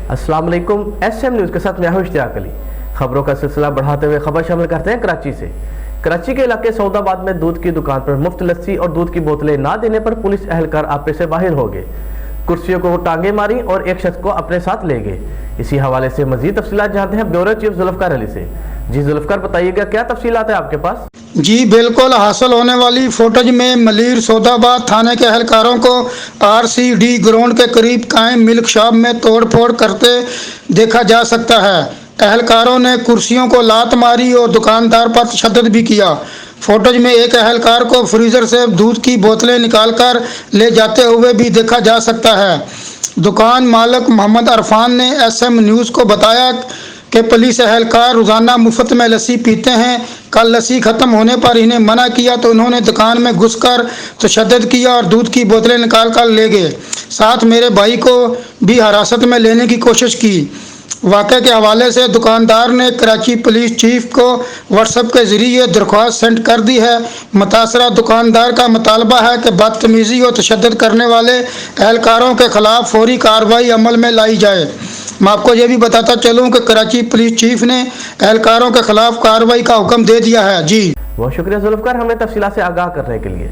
अस्सलाम वालेकुम। SM news के साथ मैं हूं इश्तियाक अली। खबरों का सिलसिला बढ़ाते हुए खबर शामिल करते हैं कराची से। कराची के इलाके सौदाबाद में दूध की दुकान पर मुफ्त लस्सी और दूध की बोतलें ना देने पर पुलिस एहलकार आपे से बाहर हो गए, कुर्सियों को टांगे मारी और एक शख्स को अपने साथ ले गए। इसी हवाले से मजीद तफसीलात जानते हैं ब्यूरो चीफ जुल्फकार अली से। जी जुल्फकार, बताइएगा क्या तफसीलात है आपके पास? जी बिल्कुल, हासिल होने वाली फुटेज में मलीर सौदाबाद थाने के एहलकारों को RCD ग्राउंड के करीब कायम मिल्क शॉप में तोड़ फोड़ करते देखा जा सकता है। एहलकारों ने कुर्सियों को लात मारी और दुकानदार पर तशद्दुद भी किया। फुटेज में एक एहलकार को फ्रीजर से दूध की बोतलें निकालकर ले जाते हुए भी देखा जा सकता है। दुकान मालिक मोहम्मद अरफान ने SM न्यूज़ को बताया कि पुलिस एहलकार रोज़ाना मुफ्त में लस्सी पीते हैं। कल लस्सी ख़त्म होने पर इन्हें मना किया तो उन्होंने दुकान में घुसकर तशद्दुद किया और दूध की बोतलें निकाल कर ले गए। साथ मेरे भाई को भी हिरासत में लेने की कोशिश की। वाक़े के हवाले से दुकानदार ने कराची पुलिस चीफ को व्हाट्सएप के ज़रिए दरख्वास्त सेंड कर दी है। मुतासरा दुकानदार का मुतालबा है कि बदतमीज़ी और तशद्दुद करने वाले एहलकारों के ख़िलाफ़ फौरी कार्रवाई अमल में लाई जाए। मैं आपको ये भी बताता चलूँ कि कराची पुलिस चीफ ने एहलकारों के ख़िलाफ़ कार्रवाई का हुक्म दे दिया है। जी बहुत शुक्रिया जुल्फकार, हमें तफसीलात से आगाह करने के लिए।